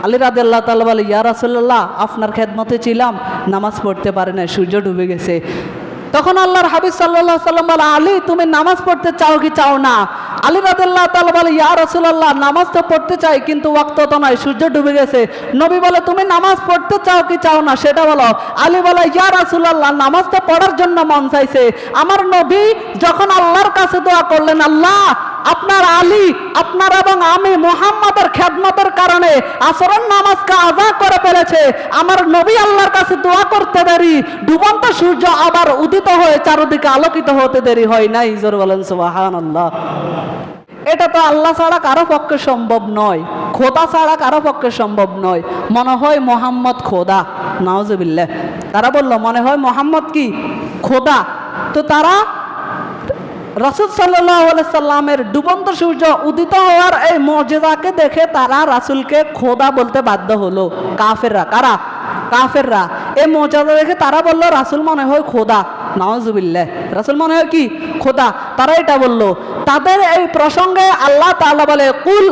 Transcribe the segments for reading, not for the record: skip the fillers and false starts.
আলী রাদিয়াল্লাহু তাআলা বলে, ইয়া রাসূলুল্লাহ, আপনার খেদমতে ছিলাম, নামাজ পড়তে পারে না, সূর্য ডুবে গেছে। তখন আল্লাহর হাবিব সাল্লাল্লাহু আলাইহি সাল্লাম বলে, আলী তুমি নামাজ পড়তে চাও কি চাও না? আলী রাদিয়াল্লাহু তাআলা বলে, ইয়া রাসূলুল্লাহ, নামাজ তো পড়তে চাই, কিন্তু ওয়াক্ত তো নয়, সূর্য ডুবে গেছে। নবী বলে, তুমি নামাজ পড়তে চাও কি চাও না সেটা বলো। আলী বলে, ইয়া রাসূলুল্লাহ, নামাজ তো পড়ার জন্য মন চাইছে। আমার নবী যখন আল্লাহর কাছে দোয়া করলেন, আল্লাহ আপনার আলী, আপনার এবং আমি মুহাম্মাদের খেদমতের কারণে আসরের নামাজকে আযা করে ফেলেছে, আমার নবী আল্লাহর কাছে দোয়া করতে দেরি, ডুবন্ত সূর্য আবার উদিত হয়ে চারদিকে আলোকিত হতে দেরি হয় নাই। জোরে বলেন সুবহানাল্লাহ। এটা তো আল্লাহ ছাড়া কারো পক্ষে সম্ভব নয়, খোদা ছাড়া কারো পক্ষে সম্ভব নয়। মনে হয় মোহাম্মদ খোদা, নাউজুবিল্লাহ। তারা বলল মনে হয় মোহাম্মদ কি খোদা। তো তারা রাসূল সাল্লাল্লাহু আলাইহি সাল্লামের ডুবন্ত সূর্য উদিত হওয়ার এই মুজিজাকে দেখে তারা রাসূলকে খোদা বলতে বাধ্য হলো। কাফেররা, কারা? কাফেররা। এই মুজিজা দেখে তারা বলল রাসূল মনে হয় খোদা, নাউজুবিল্লাহ, রাসূল মনে হয় কি খোদা। তারা এটা বলল। তাদের এই প্রসঙ্গে আল্লাহ তাআলা বলে, কুল,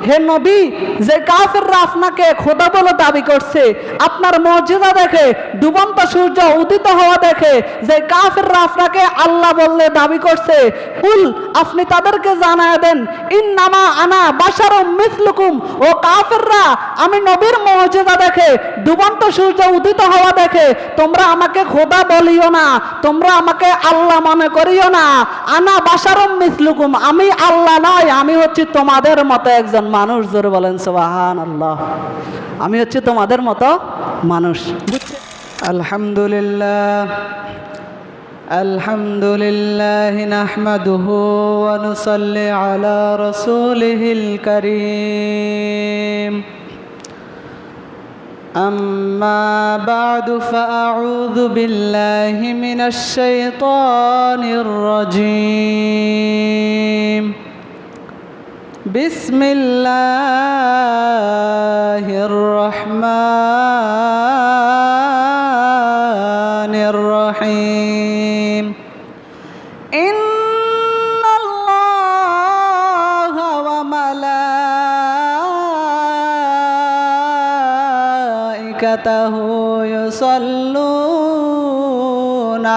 হে নবী, যে কাফেররা আপনাকে খোদা বলে দাবি করছে, আপনার মুজিজা দেখে, ডুবন্ত সূর্য উদিত হওয়া দেখে যে কাফেররা আপনাকে আল্লাহ বললে দাবি করছে, কুল, আপনি তাদেরকে জানায় দেন, ইন্নামা আনা বাশারুম মিসলুকুম, ও কাফেররা, আমি নবীর মুজিজা দেখে, ডুবন্ত সূর্য উদিত হওয়া দেখে তোমরা আমাকে খোদা বলিও না, তোমরা আমাকে আল্লাহ মনে করিও না। আনা বাশারুম মিসলুকুম, আমি আল্লাহ নয়, আমি হচ্ছি তোমাদের মতো একজন মানুষ। জোরে বলেন সুবহানাল্লাহ। আমি হচ্ছে তোমাদের মতো মানুষ। আলহামদুলিল্লাহ, আলহামদুলিল্লাহ নাহমাদুহু ওয়া নুসাল্লি আলা রাসূলিহিল কারীম। أما بعد فأعوذ بالله من الشيطان الرجيم. بسم الله الرحمن الرحيم. إن الله وملائكته يصلون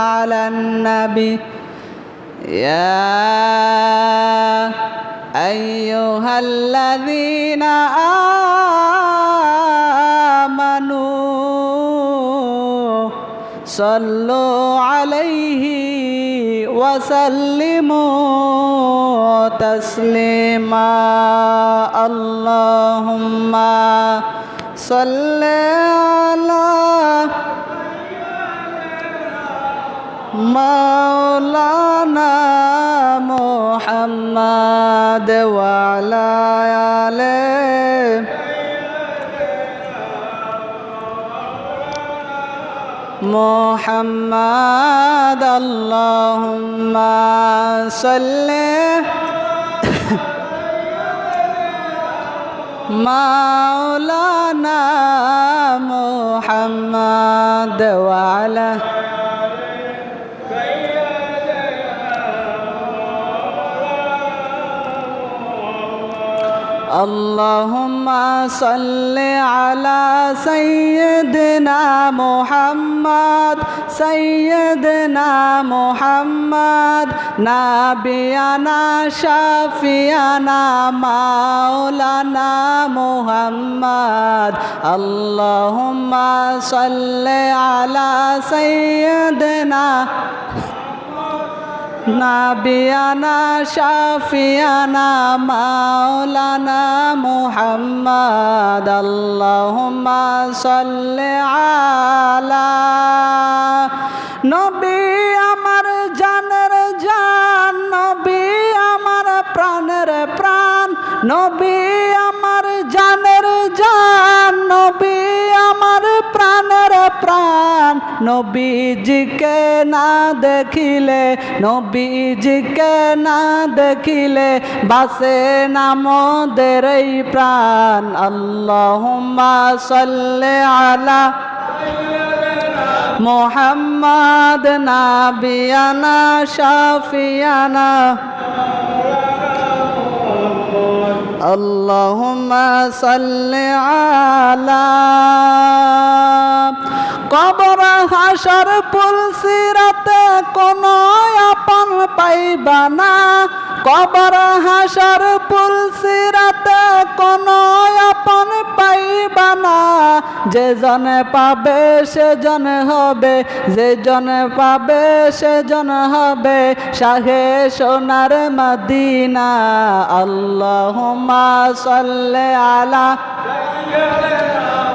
على النبي يا أيها الذين آمنوا صلوا عليه وسلموا تسليما. اللهم صل على مولانا محمد وعلى آله محمد. اللهم صل مولانا محمد وعلى اللهم صل على سيدنا محمد سيدنا محمد نبينا شفيعنا مولانا محمد. اللهم صل على سيدنا نبينا شفيعنا مولانا محمد. اللهم صل على নবী আমার জানের জান, নবী আমার প্রাণের প্রাণ, নবী আমার জানের জান, নবী আমার প্রাণের প্রাণ। নবীজিকে না দেখিলে, নবীজিকে না দেখিলে বাসে না মোদের এই প্রাণ। আল্লাহুম্মা সাল্লি আলা মুহাম্মাদ নাবিয়ানা শাফিয়ানা। اللهم صل কবর হাসর পুলসিরাতে কোনো আপন পাইবা না, কবর হাসর পুলসিরাতে কোনো আপন পাইবা না। যে জনে পাবে সে জন হবে, যে জনে পাবে সে জন হবে শাহে সোনার মদিনা। আল্লাহুম্মা সাল্লি আলা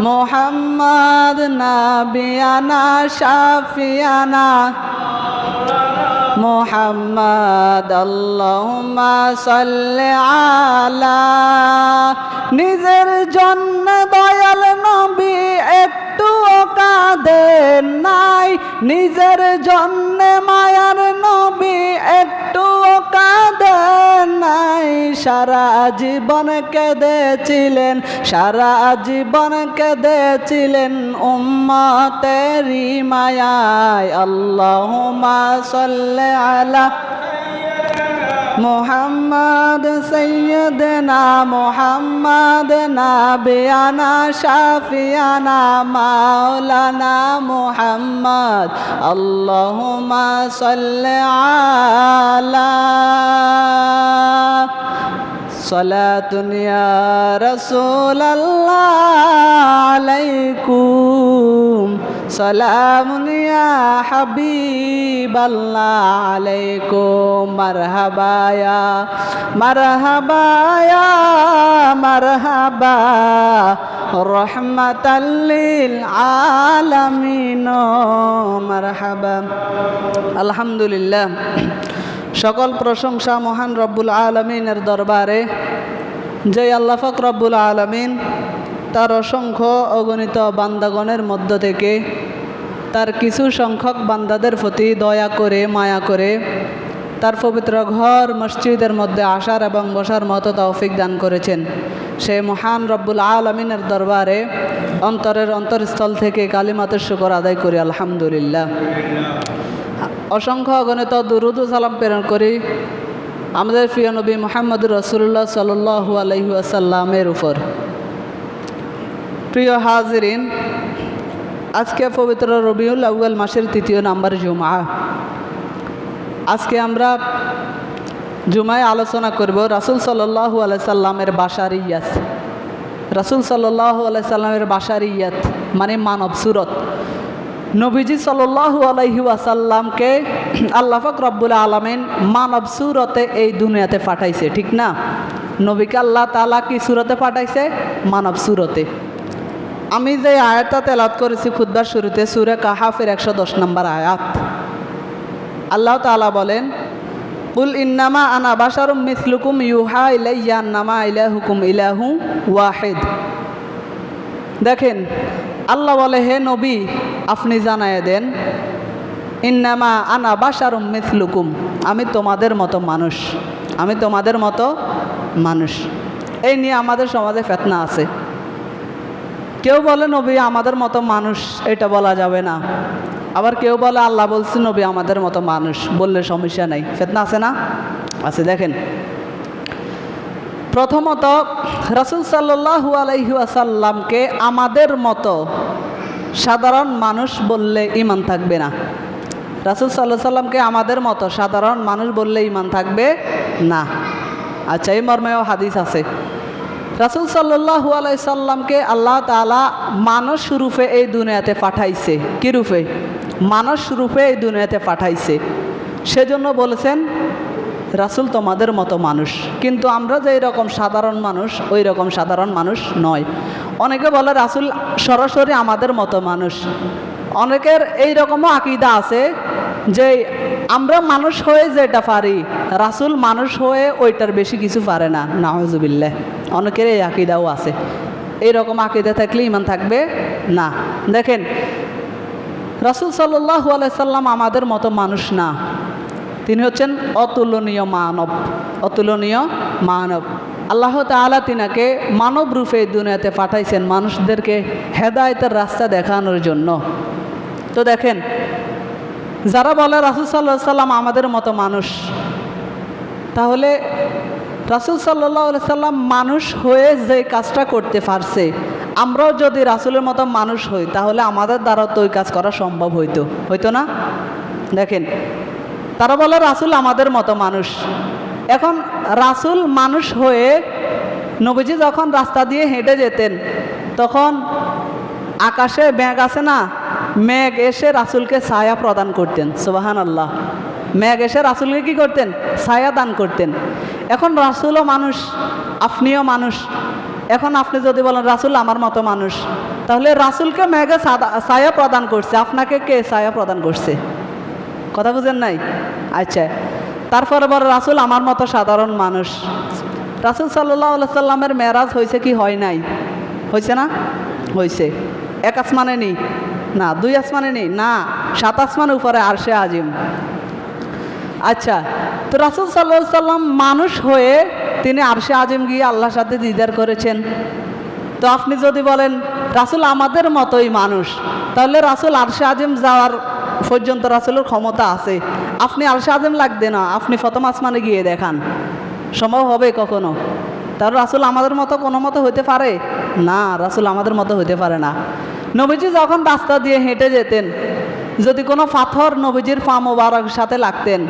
মুহাম্মাদ নাবিয়ানা শাফিয়ানা মুহাম্মাদ। আল্লাহুম্মা সাল্লি আলা। নিজের জন্য দয়াল নবী একটুও কাঁদেন নাই, নিজের জন্য মায়ার নবী একটুও কাঁদেন নাই। সারা জীবন কেঁদেছিলেন, সারা জীবন কেঁদেছিলেন উম্মতেরি মায়ায়। আল্লাহুম্মা সাল্লি আলা মুহাম্মাদ সাইয়্যিদিনা মুহাম্মাদ নাবিয়ানা শাফিয়ানা মাওলানা মুহাম্মাদ। আল্লাহুম্মা সাল্লি আলা সালাতুন ইয়া রাসূলাল্লাহ আলাইকুম, সালামুন ইয়া হাবিবাল্লাহ আলাইকুম। মারহাবা ইয়া মারহাবা ইয়া মারহাবা রহমাতাল লিল আলামিন মারহাবা। আলহামদুলিল্লাহ, সকল প্রশংসা মহান রব্বুল আলমিনের দরবারে, যে আল্লাহ পাক রব্বুল আলমিন তার অসংখ্য অগণিত বান্দাগণের মধ্য থেকে তার কিছু সংখ্যক বান্দাদের প্রতি দয়া করে মায়া করে তার পবিত্র ঘর মসজিদের মধ্যে আসার এবং বসার মতো তৌফিক দান করেছেন। সেই মহান রব্বুল আলমিনের দরবারে অন্তরের অন্তরস্থল থেকে কালিমাতের শুকর আদায় করি আলহামদুলিল্লাহ। অসংখ্য অগণিত দুরুদ ও সালাম প্রেরণ করি আমাদের প্রিয় নবী মুহাম্মদুর রাসূলুল্লাহ সাল্লাল্লাহু আলাইহি ওয়াসাল্লামের উপর। প্রিয় হাজিরিন, আজকে পবিত্র রবিউল আউয়াল মাসের ৩য় নাম্বার জুমা। আজকে আমরা জুমায় আলোচনা করব রাসূল সাল্লাল্লাহু আলাইহি সাল্লামের বাশারিয়াত। রাসূল সাল্লাল্লাহু আলাইহি সাল্লামের বাশারিয়াত মানে মানব সুরত। নবীজি সাল্লাল্লাহু আলাইহি ওয়াসাল্লামকে আল্লাহ পাক রব্বুল আলামিন মানব সুরতে এই দুনিয়াতে পাঠাইছে, ঠিক না? নবীকে আল্লাহ তাআলা কি সুরতে পাঠাইছে? মানব সুরতে। আমি যে আয়াতটা তেলাওয়াত করেছি খুতবার শুরুতে, সূরা কাহাফের 110 নম্বর আয়াত। আল্লাহ তাআলা বলেন, কুল ইন্নামা আনা বাশারুম মিসলুকুম ইউহা ইলাইয়া আন্নামা ইলাহুকুম ইলাহু ওয়াহিদ। দেখেন, আল্লাহ বলে, হে নবী আপনি জানায় দেন, ইন্নামা আনা বাশারুম মিসলুকুম, আমি তোমাদের মতো মানুষ, আমি তোমাদের মতো মানুষ। এই নিয়ে আমাদের সমাজে ফিতনা আছে। কেউ বলে নবী আমাদের মতো মানুষ, এটা বলা যাবে না। আবার কেউ বলে আল্লাহ বলছে নবী আমাদের মতো মানুষ, বললে সমস্যা নাই। ফিতনা আছে না? আছে। দেখেন, প্রথমত রাসূল সাল্লাল্লাহু আলাইহি ওয়াসাল্লামকে আমাদের মতো সাধারণ মানুষ বললে ঈমান থাকবে না। রাসূল সাল্লাল্লাহু আলাইহি সাল্লামকে আমাদের মতো সাধারণ মানুষ বললে ঈমান থাকবে না। আচ্ছা, এই মর্মেও হাদিস আছে। রাসূল সাল্লাল্লাহু আলাইহি সাল্লামকে আল্লাহ তাআলা মানুষ রূপে এই দুনিয়াতে পাঠাইছে। কি রূপে? মানুষ রূপে এই দুনিয়াতে পাঠাইছে। সেজন্য বলেছেন রাসূল তোমাদের মতো মানুষ। কিন্তু আমরা যে রকম সাধারণ মানুষ, ওই রকম সাধারণ মানুষ নয়। অনেকে বলে রাসূল সরাসরি আমাদের মতো মানুষ। অনেকের এই রকমও আকীদা আছে যে আমরা মানুষ হয়ে যেটা পারি, রাসূল মানুষ হয়ে ওইটার বেশি কিছু পারে না। নাউজুবিল্লাহ, অনেকের এই আকীদাও আছে। এই রকম আকীদা থাকলে ঈমান থাকবে না। দেখেন, রাসূল সাল্লাল্লাহু আলাইহি সাল্লাম আমাদের মতো মানুষ না, তিনি হচ্ছেন অতুলনীয় মানব। অতুলনীয় মানব। আল্লাহ তাআলা তিনাকে মানব রূপে দুনিয়াতে পাঠাইছেন মানুষদেরকে হেদায়েতের রাস্তা দেখানোর জন্য। তো দেখেন, যারা বলে রাসূল সাল্লাল্লাহু আলাইহি সাল্লাম আমাদের মতো মানুষ, তাহলে রাসূল সাল্লাল্লাহু আলাইহি সাল্লাম মানুষ হয়ে যে কাজটা করতে পারছে, আমরাও যদি রাসূলের মতো মানুষ হই তাহলে আমাদের দ্বারা তো ওই কাজ করা সম্ভব হইতো না? দেখেন, তারা বলে রাসূল আমাদের মতো মানুষ। এখন রাসূল মানুষ হয়ে নবীজি যখন রাস্তা দিয়ে হেঁটে যেতেন তখন আকাশে মেঘ আছে না, মেঘ এসে রাসূলকে ছায়া প্রদান করতেন। সুবহানাল্লাহ। মেঘ এসে রাসূলকে কি করতেন? ছায়া দান করতেন। এখন রাসূলও মানুষ, আপনিও মানুষ। এখন আপনি যদি বলেন রাসূল আমার মতো মানুষ, তাহলে রাসূলকে মেঘে ছায়া প্রদান করছে, আপনাকে কে ছায়া প্রদান করছে? কথা বুঝেন নাই? আচ্ছা, তারপরে বলে রাসূল আমার মতো সাধারণ মানুষ। রাসূল সাল্লাল্লাহু আলাইহি সাল্লামের মেরাজ হয়েছে কি হয় নাই? হয়েছে না? হয়েছে। এক আসমানে নেই না, দুই আসমানে নেই না, 7 আসমানের উপরে আরশে আজিম। আচ্ছা, তো রাসূল সাল্লাল্লাহু আলাইহি সাল্লাম মানুষ হয়ে তিনি আরশে আজিম গিয়ে আল্লাহর সাথে দিদার করেছেন। তো আপনি যদি বলেন রাসূল আমাদের মতোই মানুষ, তাহলে রাসূল আরশে আজিম যাওয়ার পর্যন্ত রাসূলের ক্ষমতা আছে। আপনি আরশে আজিম লাগবে না, আপনি প্রথম আসমানে গিয়ে দেখান, সম্ভব হবে কখনো? তাহলে রাসূল আমাদের মতো কোনো মতো হইতে পারে না, রাসূল আমাদের মতো হইতে পারে না। নবীজি যখন রাস্তা দিয়ে হেঁটে যেতেন, যদি কোনো পাথর নবীজির পা মোবারকের সাথে লাগতেন,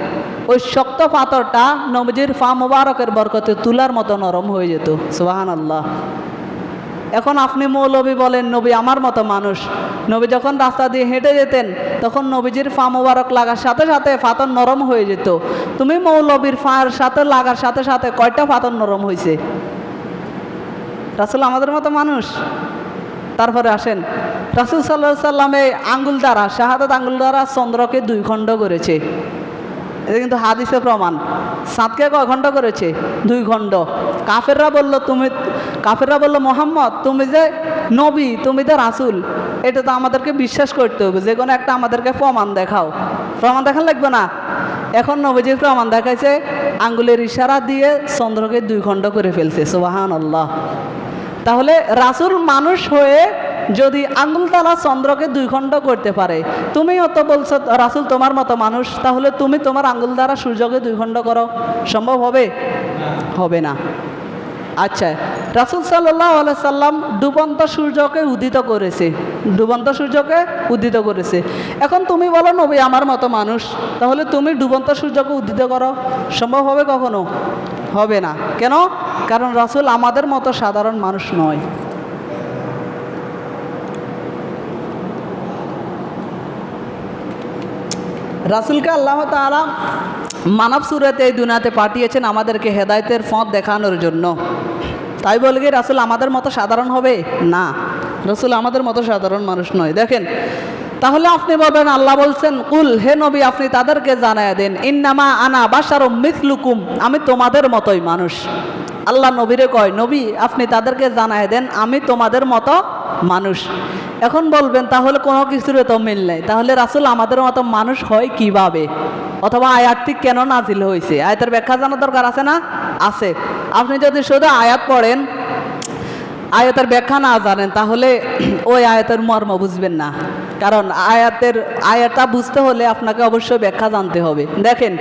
ওই শক্ত পাথরটা নবীজির পা মোবারকের বরকতে তুলার মতো নরম হয়ে যেত। সুবহানাল্লাহ। এখন আপনি মৌলবী বলেন নবী আমার মতো মানুষ। নবী যখন রাস্তা দিয়ে হেঁটে যেতেন তখন নবীজির পা মোবারক লাগার সাথে সাথে পাথর নরম হয়ে যেত। তুমি মৌলবীর পায়ের সাথে লাগার সাথে সাথে কয়টা পাথর নরম হয়েছে? রাসূল আমাদের মতো মানুষ। তারপরে আসেন, রাসূল সাল্লাল্লাহু আলাইহি সাল্লামে আঙ্গুল দ্বারা, শাহাদাত আঙ্গুল দ্বারা চন্দ্রকে 2 খণ্ড করেছে। এটা কিন্তু হাদিসে প্রমাণ। চাঁদকে কয় খণ্ড করেছে? 2 খণ্ড। কাফেররা বলল মোহাম্মদ তুমি যে নবী, তুমি যে রাসূল, এটা তো আমাদেরকে বিশ্বাস করতে হবে, যে কোনো একটা আমাদেরকে প্রমাণ দেখাও। প্রমাণ দেখান লাগবে না। এখন নবীজির প্রমাণ দেখাইছে, আঙ্গুলের ইশারা দিয়ে চন্দ্রকে 2 খণ্ড করে ফেলছে। সুবহানাল্লাহ। তাহলে রাসূল মানুষ হয়ে যদি আঙ্গুল দ্বারা চন্দ্রকে 2 খণ্ড করতে পারে, তুমিও তো বলছো রাসূল তোমার মতো মানুষ, তাহলে তুমি তোমার আঙ্গুল দ্বারা সূর্যকে 2 খণ্ড করো, সম্ভব হবে? হবে না। আচ্ছা, রাসূল সাল্লাল্লাহু আলাইহি সাল্লাম ডুবন্ত সূর্যকে উদিত করেছে, ডুবন্ত সূর্যকে উদিত করেছে। এখন তুমি বলো নবী আমার মতো মানুষ, তাহলে তুমি ডুবন্ত সূর্যকে উদিত করো, সম্ভব হবে কখনো? হবে না। কেন? কারণ রাসূল আমাদের মতো সাধারণ মানুষ নয়। রাসূলকে আল্লাহ তাআলা মানব সুরতে এই দুনিয়াতে পাঠিয়েছেন আমাদেরকে হেদায়েতের পথ দেখানোর জন্য। তাই বলে কি রাসূল আমাদের মতো সাধারণ হবে? না, রাসূল আমাদের মতো সাধারণ মানুষ নয়। দেখেন, তাহলে আপনি বলবেন আল্লাহ বলছেন কুল, হে নবী আপনি তাদেরকে জানায়া দেন ইন্নামা আনা বাশারুম মিসলুকুম, আমি তোমাদের মতোই মানুষ। আল্লাহ নবীরে কয় নবী আপনি তাদেরকে জানায়া দেন আমি তোমাদের মতো মানুষ। এখন বলবেন তাহলে কোনো কিছুর তো মিল নেই, তাহলে রাসূল আমাদের মতো মানুষ হয় কিভাবে? অথবা আয়াতটি কেন নাজিল হয়েছে? আয়াতের ব্যাখ্যা জানার দরকার আছে না? আছে। আপনি যদি শুধু আয়াত পড়েন, আয়াতের ব্যাখ্যা না জানেন, তাহলে ওই আয়াতের মর্ম বুঝবেন না। কারণ আয়াতটা বুঝতে হলে আপনাকে অবশ্যই ব্যাখ্যা জানতে হবে। দেখেন,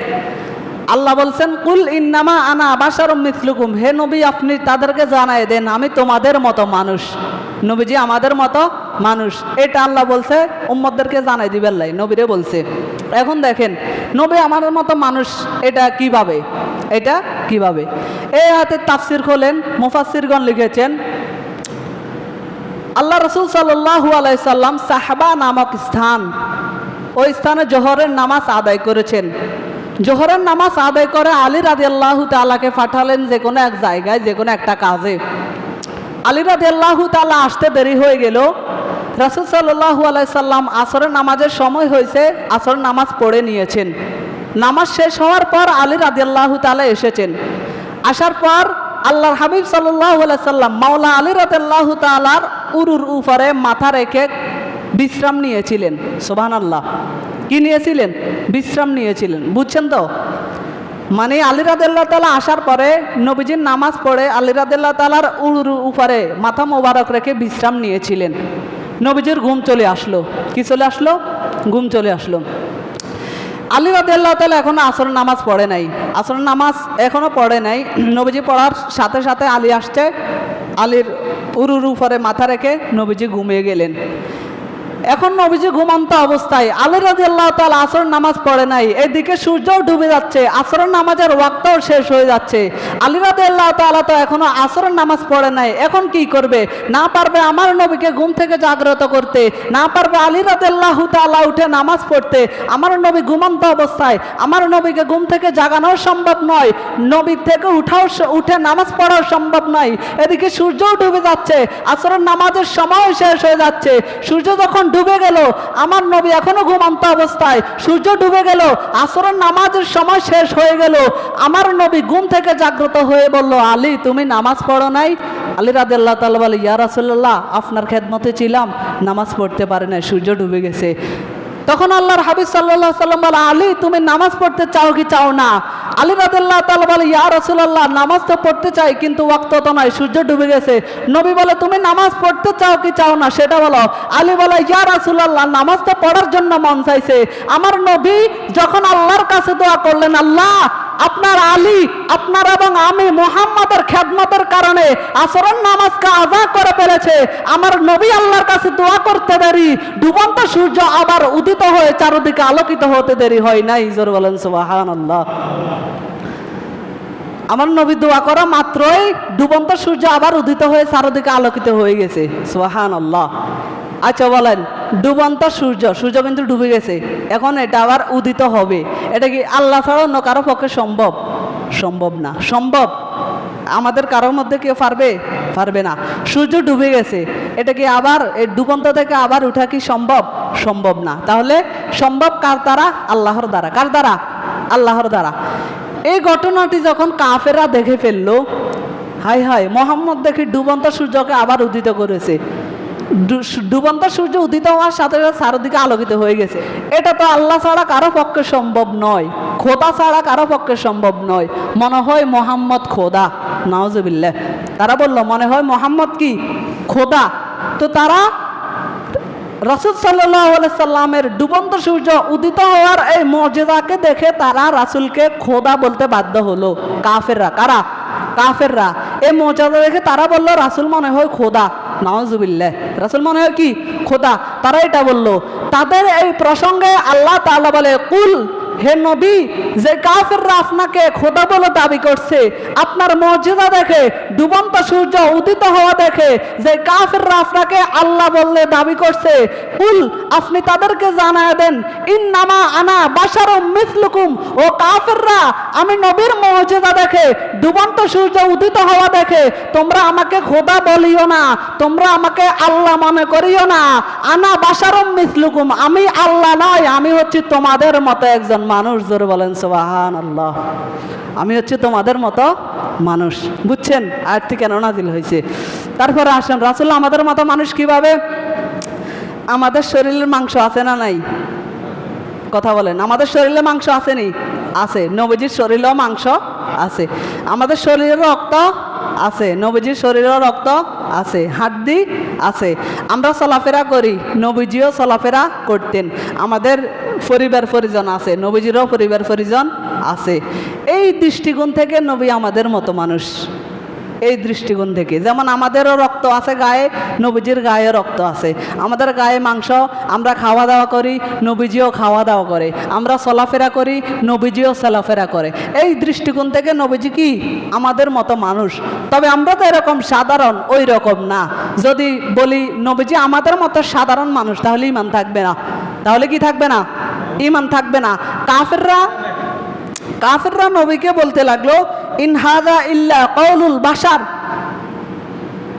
আল্লাহ বলছেন কুল ইন্নামা আনা বাশারুম মিসলুকুম, হে নবী আপনি তাদেরকে জানায় দেন আমি তোমাদের মতো মানুষ। নবীজি আমাদের মতো মানুষ, এটা আল্লাহ বলছে উম্মতদেরকে জানাই দিবেন লাই, নবীরে বলছে। এখন দেখেন নবী আমাদের মতো মানুষ, এটা কিভাবে? এটা কিভাবে? এই আয়াতের তাফসীর খোলেন, মুফাসসিরগণ লিখেছেন আল্লাহ রাসূল সাল্লাল্লাহু আলাইহি সাল্লাম সাহাবা নামক স্থান, ওই স্থানে জোহরের নামাজ আদায় করেছেন। জোহরের নামাজ আদায় করে আলী রাদিয়াল্লাহু তাআলাকে পাঠালেন যে কোনো এক জায়গায়, যে কোনো একটা কাজে। আলী রাদিয়াল্লাহু তাআলা আসতে দেরি হয়ে গেল। রাসূল সাল্লাল্লাহু আলাইহি সাল্লাম আসরের নামাজের সময় হয়েছে, আসরের নামাজ পড়ে নিয়েছেন। নামাজ শেষ হওয়ার পর আলী রাদিয়াল্লাহু তাআলা এসেছেন। আসার পর আল্লাহর হাবিব সাল্লাল্লাহু আলাইহি সাল্লাম মাওলা আলী রাদিয়াল্লাহু তাআলার উরুর উপরে মাথা রেখে বিশ্রাম নিয়েছিলেন। সুবহানাল্লাহ। কি নিয়েছিলেন? বিশ্রাম নিয়েছিলেন। বুঝছেন তো? মানে আলী রাদিয়াল্লাহু তাআলা আসার পরে নবীজির নামাজ পড়ে আলী রাদিয়াল্লাহু তাআলার উরুর উপরে মাথা মোবারক রেখে বিশ্রাম নিয়েছিলেন। নবীজির ঘুম চলে আসলো। কি চলে আসলো? ঘুম চলে আসলো। আলী রাদিয়াল্লাহু তাআলা এখনো আসরের নামাজ পড়ে নাই, আসরের নামাজ এখনো পড়ে নাই। নবীজি পড়ার সাথে সাথে আলী আসছে, আলীর উরুর উপরে মাথা রেখে নবীজি ঘুমিয়ে গেলেন। এখন নবীজি ঘুমন্ত অবস্থায় আলী রাদিয়াল্লাহু তাআলা আসর নামাজ পড়ে নাই, এদিকে সূর্যও ডুবে যাচ্ছে, আসরের নামাজের ওয়াক্তও শেষ হয়ে যাচ্ছে। আলী রাদিয়াল্লাহু তাআলা তো এখনো আসরের নামাজ পড়ে নাই, এখন কি করবে? না পারবে আমার নবীকে ঘুম থেকে জাগ্রত করতে, না পারবে আলী রাদিয়াল্লাহু তাআলা উঠে নামাজ পড়তে। আমার নবী ঘুমন্ত অবস্থায়, আমার নবীকে ঘুম থেকে জাগানোও সম্ভব নয়, নবী থেকে উঠে নামাজ পড়াও সম্ভব নয়। এদিকে সূর্যও ডুবে যাচ্ছে, আসরের নামাজের সময় শেষ হয়ে যাচ্ছে। সূর্য যখন ডুবে গেল, আমার নবী এখনো ঘুমন্ত অবস্থায়, সূর্য ডুবে গেল, আসরের নামাজের সময় শেষ হয়ে গেল। আমার নবী ঘুম থেকে জাগ্রত হয়ে বলল, আলী তুমি নামাজ পড়ো নাই? আলী রাদিয়াল্লাহু তাআলা বলে, ইয়া রাসূলুল্লাহ আপনার খেদমতে ছিলাম, নামাজ পড়তে পারে না, সূর্য ডুবে গেছে। তখন আল্লাহর হাবিব সাল্লাল্লাহু আলাইহি ওয়াসাল্লাম বলে, আলী তুমি নামাজ পড়তে চাও কি চাও না? আলী রাদিয়াল্লাহু তাআলা বলে, ইয়া রাসূলুল্লাহ নামাজ তো পড়তে চাই, কিন্তু ওয়াক্ত তো নয়, সূর্য ডুবে গেছে। নবী বলে, তুমি নামাজ পড়তে চাও কি চাও না সেটা বলো। আলী বলে, ইয়া রাসূলুল্লাহ নামাজ তো পড়ার জন্য মন চাইছে। আমার নবী যখন আল্লাহর কাছে দোয়া করলেন, আল্লাহ আপনার আলী, আপনার এবং আমি মুহাম্মাদের খেদমতের কারণে আসরের নামাজকে আযা করে ফেলেছে। আমার নবী আল্লাহর কাছে দোয়া করতে দেরি, ডুবন্ত সূর্য আবার উদিত হয়ে চারদিকে আলোকিত হতে দেরি হয় নাই। জোরে বলেন সুবহানাল্লাহ। আমার নবী দোয়া করা মাত্রই ডুবন্ত সূর্য আবার উদিত হয়ে চারদিকে আলোকিত হয়ে গেছে। সুবহানাল্লাহ। আচ্ছা বলেন, ডুবন্ত সূর্য, সূর্য কিন্তু ডুবে গেছে, এখন এটা আবার উদিত হবে, এটা কি আল্লাহ ছাড়া অন্য কারো পক্ষে সম্ভব? সম্ভব না। সম্ভব আমাদের কারোর মধ্যে কেউ পারবে? পারবে না। সূর্য ডুবে গেছে, এটা কি আবার এই ডুবন্ত থেকে আবার উঠা কি সম্ভব? সম্ভব না। তাহলে সম্ভব কার দ্বারা? আল্লাহর দ্বারা। কার দ্বারা? আল্লাহর দ্বারা। এই ঘটনাটি যখন কাফেররা দেখে ফেললো, হায় হায় মোহাম্মদ দেখি ডুবন্ত সূর্যকে আবার উদিত করেছে, ডুবন্ত সূর্য উদিত হওয়ার সাথে সাথে চারদিকে আলোকিত হয়ে গেছে, এটা তো আল্লাহ ছাড়া কারো পক্ষে সম্ভব নয়, খোদা ছাড়া কারো পক্ষে সম্ভব নয়। মনে হয় মোহাম্মদ খোদা। নাউজুবিল্লাহ। তারা বলল মনে হয় মোহাম্মদ কি খোদা। তো তারা রাসূল সাল্লাল্লাহু আলাইহি সাল্লামের ডুবন্ত সূর্য উদিত হওয়ার এই মুজিজাকে দেখে তারা রাসূলকে খোদা বলতে বাধ্য হলো। কাফেররা। কারা? কাফেররা। এই মুজিজা দেখে তারা বলল রাসূল মনে হয় খোদা। নাউজুবিল্লাহ। রাসূল মনে হয় কি খোদা। তারা এটা বলল। তাদের এই প্রসঙ্গে আল্লাহ তাআলা বলে, কুল হে নবী, যে কাফেররা আপনাকে খোদা বলে দাবি করছে, আপনার মুজিজা দেখে, ডুবন্ত সূর্য উদিত হওয়া দেখে যে কাফেররা আপনাকে আল্লাহ বললে দাবি করছে, কুল আপনি তাদেরকে জানায় দেন, ইন্নামা আনা বাশারুম মিসলুকুম, ও কাফেররা আমি নবীর মুজিজা দেখে, ডুবন্ত সূর্য উদিত হওয়া দেখে তোমরা আমাকে খোদা বলিও না, তোমরা আমাকে আল্লাহ মনে করিও না। আনা বাশারুম মিসলুকুম, আমি আল্লাহ নয়, আমি হচ্ছি তোমাদের মতো একজন মানুষ। জোরে বলেন সুবহানাল্লাহ। আমি হচ্ছে তোমাদের মতো মানুষ। বুঝছেন আয়াতটি কেন নাজিল হয়েছে? তারপরে আসেন, রাসূল আমাদের মতো মানুষ কিভাবে? আমাদের শরীরের মাংস আছে না নাই? কথা বলেন। আমাদের শরীরে মাংস আছে নি? আছে। নবীজির শরীরেও মাংস আছে। আমাদের শরীরে রক্ত আছে, নবীজির শরীরেও রক্ত আছে, হাড্ডি আছে। আমরা চলাফেরা করি, নবীজিও চলাফেরা করতেন। আমাদের পরিবার পরিজন আছে, নবীজিরও পরিবার পরিজন আছে। এই দৃষ্টিকোণ থেকে নবী আমাদের মতো মানুষ। এই দৃষ্টিকোণ থেকে যেমন আমাদেরও রক্ত আছে গায়ে, নবীজির গায়ে রক্ত আছে। আমাদের গায়ে মাংস, আমরা খাওয়া দাওয়া করি, নবীজিও খাওয়া দাওয়া করে। আমরা চলাফেরা করি, নবীজিও চলাফেরা করে। এই দৃষ্টিকোণ থেকে নবীজি কি আমাদের মতো মানুষ। তবে আমরা তো এরকম সাধারণ ওই রকম না। যদি বলি নবীজি আমাদের মতো সাধারণ মানুষ, তাহলে ঈমান থাকবে না। তাহলে কি থাকবে না? ঈমান থাকবে না। কাফেররা নবীকে বলতে লাগলো, ইন হাযা ইল্লা কাউলুল বাশার,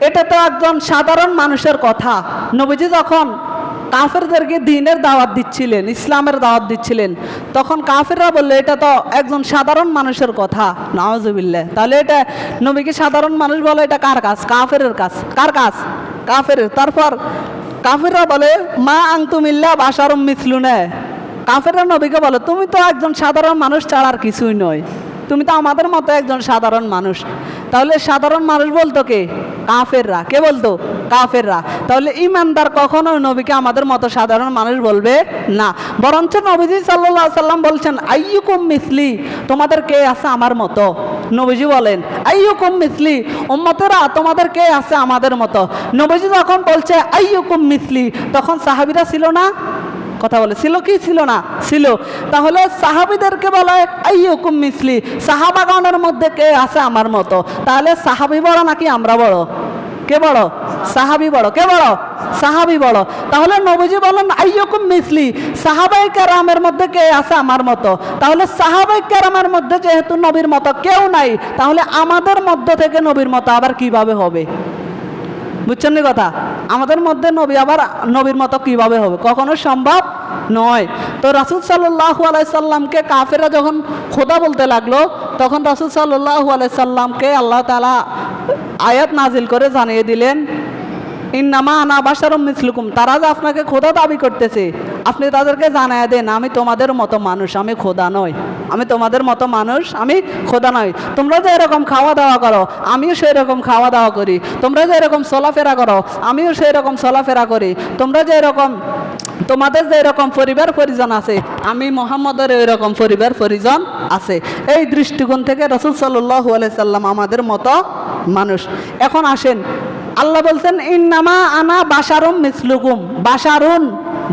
এটা তো একজন সাধারণ মানুষের কথা। নবীজি যখন কাফেরদেরকে দ্বীনের দাওয়াত দিচ্ছিলেন, ইসলামের দাওয়াত দিচ্ছিলেন, তখন কাফেররা বললে এটা তো একজন সাধারণ মানুষের কথা। নাউজুবিল্লাহ। তাহলে এটা নবীকে সাধারণ মানুষ বলে, এটা কার কাজ? কাফেরের কাজ। কার কাজ? কাফেরের। তারপর কাফেররা বলে, মা আনতুম ইল্লা বাশারুম মিসলুনা, কাফেররা নবীকে বলে তুমি তো একজন সাধারণ মানুষ ছাড়া আর কিছুই নয়, তুমি তো আমাদের মতো একজন সাধারণ মানুষ। তাহলে সাধারণ মানুষ বলতো কে? কাফেররা। কে বলতো? কাফেররা। তাহলে ঈমানদার কখনো নবীকে আমাদের মতো সাধারণ মানুষ বলবে না, বরঞ্চ নবীজি সাল্লাল্লাহু আলাইহি সাল্লাম বলছেন, আইয়ুকুম মিসলি, তোমাদের কে আছে আমার মতো। নবীজি বলেন আইয়ুকুম মিসলি, উম্মতেরা তোমাদের কে আছে আমাদের মতো। নবীজি যখন বলছে আইয়ুকুম মিসলি, তখন সাহাবীরা ছিল না? কথা বলে ছিল কি ছিল না? ছিল। তাহলে সাহাবীদেরকে বলে আইয়ুকুম মিসলি, সাহাবাগণের মধ্যে কে আছে আমার মতো। তাহলে সাহাবী বড় নাকি আমরা বড়? কে বড়? সাহাবী বড়। কে বড়? সাহাবী বড়। তাহলে নবীজি বলেন আইয়ুকুম মিসলি, সাহাবায়ে কেরামের মধ্যে কে আছে আমার মতো। তাহলে সাহাবায়ে কেরামের মধ্যে যেহেতু নবীর মতো কেউ নাই, তাহলে আমাদের মধ্য থেকে নবীর মতো আবার কিভাবে হবে? বুঝছেন না কথা? আমাদের মধ্যে নবী আবার নবীর মতো কিভাবে হবে? কখনো সম্ভব নয়। তো রাসূল সাল্লাল্লাহু আলাইহি সাল্লামকে কাফেররা যখন খোদা বলতে লাগলো, তখন রাসূল সাল্লাল্লাহু আলাইহি সাল্লামকে আল্লাহ তাআলা আয়াত নাজিল করে জানিয়ে দিলেন ইন্নামা আনা বাশারুম মিসলুকুম, তারা যে আপনাকে খোদা দাবি করতেছে, আপনি তাদেরকে জানায় দেন আমি তোমাদের মতো মানুষ, আমি খোদা নই। আমি তোমাদের মতো মানুষ, আমি খোদা নই। তোমরা যে এরকম খাওয়া দাওয়া করো, আমিও সেই রকম খাওয়া দাওয়া করি। তোমরা যে এরকম চলাফেরা করো, আমিও সেই রকম চলাফেরা করি। তোমরা যে এরকম, তোমাদের যে এরকম পরিবার পরিজন আছে, আমি মুহাম্মদের এরকম পরিবার পরিজন আছে। এই দৃষ্টিকোণ থেকে রাসূল সাল্লাল্লাহু আলাইহি সাল্লাম আমাদের মতো মানুষ। এখন আসেন, আল্লাহ বলছেন ইন্নামা আনা বাশারুম মিসলুকুম। বাশারুন,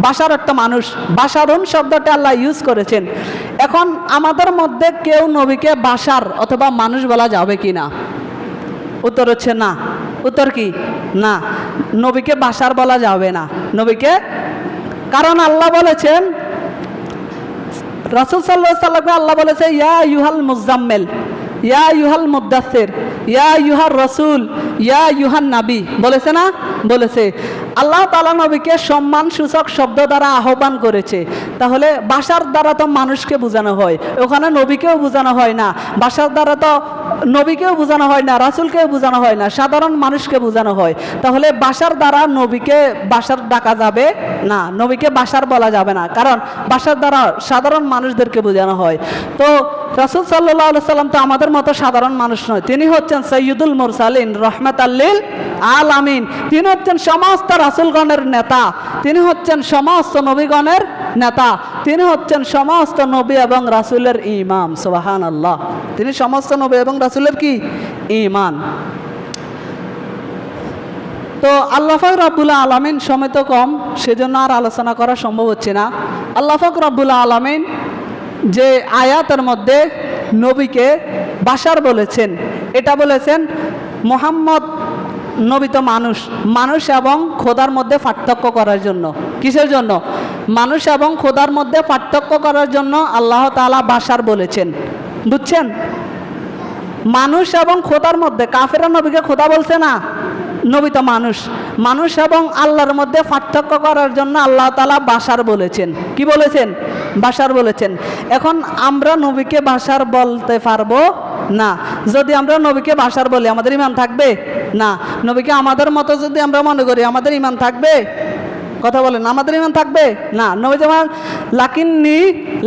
বাশার একটা মানুষ, বাশারুন শব্দটা আল্লাহ ইউজ করেছেন। এখন আমাদের মধ্যে কেউ নবীকে বাশার অথবা মানুষ বলা যাবে কি না? উত্তর হচ্ছে না। উত্তর কি? না, নবীকে বাশার বলা যাবে না। নবীকে, কারণ আল্লাহ বলেছেন রাসূল সাল্লাল্লাহু আলাইহি ওয়াসাল্লামকে আল্লাহ বলেছে ইয়া আইয়ুহাল মুজাম্মিল, ইয়া আইয়ুহাল মুদ্দাসসির, ইয়া আইয়ুহার রাসূল, ইয়া আইয়ুহান নবী, বলেছে না? বলেছে। আল্লাহ তাআলা নবীকে সম্মান সূচক শব্দ দ্বারা আহ্বান করেছে। তাহলে বাশার দ্বারা তো মানুষকে বোঝানো হয়, ওখানে নবীকেও বোঝানো হয় না। বাশার দ্বারা তো নবীকেও বোঝানো হয় না, রাসূলকেও বোঝানো হয় না, সাধারণ মানুষকে বোঝানো হয়। তাহলে বাশার দ্বারা নবীকে বাশার ডাকা যাবে না, নবীকে বাশার বলা যাবে না, কারণ বাশার দ্বারা সাধারণ মানুষদেরকে বোঝানো হয়। তো রাসূল সাল্লাল্লাহু আলাইহি সাল্লাম তো আমাদের মতো সাধারণ মানুষ নয়, তিনি হচ্ছেন সাইয়্যিদুল মুরসালিন রাহমাতাল লিল আলামিন। তিনি হচ্ছেন সমস্ত রাসূলগণের নেতা, তিনি হচ্ছেন সমস্ত নবীগণের নেতা, তিনি হচ্ছেন সমস্ত নবী এবং রাসূলের ইমাম। সুবহানাল্লাহ, তিনি সমস্ত নবী এবং রাসূলের কি? ইমান। তো আল্লাহ পাক রব্বুল আলামিন সময় তো কম, সেজন্য আর আলোচনা করা সম্ভব হচ্ছে না। আল্লাহ পাক রব্বুল আলামিন যে আয়াতের মধ্যে নবীকে বাশার বলেছেন, এটা বলেছেন মুহাম্মদ নবী তো মানুষ, মানুষ এবং খোদার মধ্যে পার্থক্য করার জন্য। কিসের জন্য? মানুষ এবং খোদার মধ্যে পার্থক্য করার জন্য আল্লাহ তাআলা বাশার বলেছেন। বুঝছেন? মানুষ এবং খোদার মধ্যে, কাফেররা নবীকে খোদা বলছে না, নবী তো মানুষ, মানুষ এবং আল্লাহর মধ্যে পার্থক্য করার জন্য আল্লাহ তাআলা বাশার বলেছেন। কি বলেছেন? বাশার বলেছেন। এখন আমরা নবীকে বাশার বলতে পারবো না। যদি আমরা নবীকে বাশার বলি আমাদের ঈমান থাকবে না। নবীকে আমাদের মতো যদি আমরা মনে করি আমাদের ঈমান থাকবে? কথা বলেন, আমাদের ঈমান থাকবে না। নবী যেমন লাকিন্নী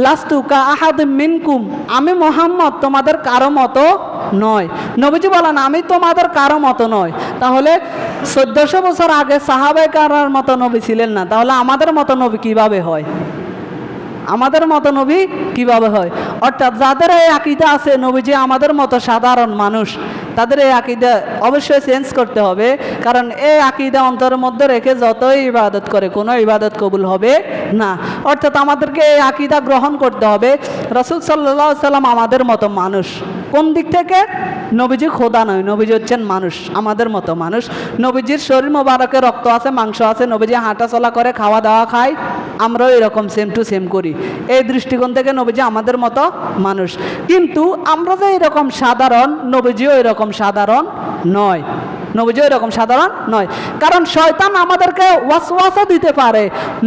লাস্তু কা আহাদিম মিনকুম, আমি মুহাম্মদ তোমাদের কারো মতো নয়। নবীজি বলেন আমি তোমাদের কারো মতো নয়। তাহলে 1400 বছর আগে সাহাবায়ে কেরামের মতো নবী ছিলেন না, তাহলে আমাদের মতো নবী কিভাবে হয়? আমাদের মতো নবী কিভাবে হয়? অর্থাৎ যাদের এই আকীদা আছে নবীজি আমাদের মতো সাধারণ মানুষ, তাদের এই আকীদা অবশ্যই চেঞ্জ করতে হবে। কারণ এই আকীদা অন্তরের মধ্যে রেখে যতই ইবাদত করে কোনো ইবাদত কবুল হবে না। অর্থাৎ আমাদেরকে এই আকীদা গ্রহণ করতে হবে রাসূল সাল্লাল্লাহু আলাইহি সাল্লাম আমাদের মতো মানুষ। কোন দিক থেকে? নবীজি খোদা নয়, নবীজি হচ্ছেন মানুষ, আমাদের মতো মানুষ। নবীজির শরীর মোবারকে রক্ত আছে, মাংস আছে, নবীজি হাঁটা চলা করে, খাওয়া দাওয়া খায়, আমরাও এরকম সেম টু সেম করি। এই দৃষ্টিকোণ থেকে নবীজি আমাদের মতো মানুষ। কিন্তু আমরা যে এরকম সাধারণ, নবীজিও এরকম সাধারণ নয়, নবীজিও এরকম সাধারণ নয়। কারণ শয়তান আমাদেরকে ওয়াসওয়াসা দিতে পারে,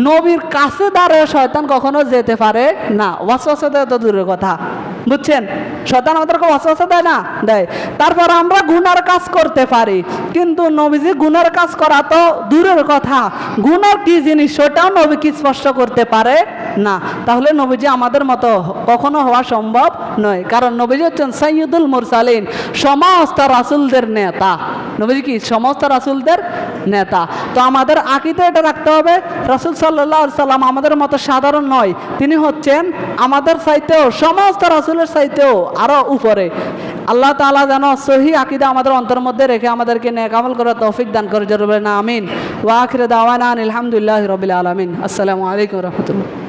নবীর কাছে দাঁড়িয়ে শয়তান কখনো যেতে পারে না। ওয়াসওয়াসা দেয় তো দূরের কথা, বুঝছেন? শয়তান আমাদেরকে ওয়াসওয়াসা দেয় না? দেয়। তারপর আমরা গুনার কাজ করতে পারি, কিন্তু নবীজি গুনার কাজ করা তো দূরের কথা, গুনার কি জিনিস সেটাও নবী কি স্পষ্ট করতে পারে না, তাহলে নবীজি আমাদের মতো কখনো হওয়া সম্ভব নয়। কারণ নবীজি হচ্ছেন সাইয়্যিদুল মুরসালিন, সমস্ত রাসূলদের নেতা। নবীজি কি সমস্ত রাসূলদের নেতা। তো আমাদের আকীদা এটা রাখতে হবে, রাসূল সাল্লাল্লাহু আলাইহি সাল্লাম আমাদের মতো সাধারণ নয়, তিনি হচ্ছেন আমাদের চাইতেও, সমস্ত রাসূলের চাইতেও আরো উপরে। আল্লাহ তাআলা যেন সহি আকীদা আমাদের অন্তরের মধ্যে রেখে আমাদেরকে নেক আমল করার তৌফিক দান করে, জরুরি না আমিন। ওয়া আখিরু দাওয়ানা আলহামদুলিল্লাহি রাব্বিল আলামিন। আসসালামু আলাইকুম ওয়া রাহমাতুল্লাহ।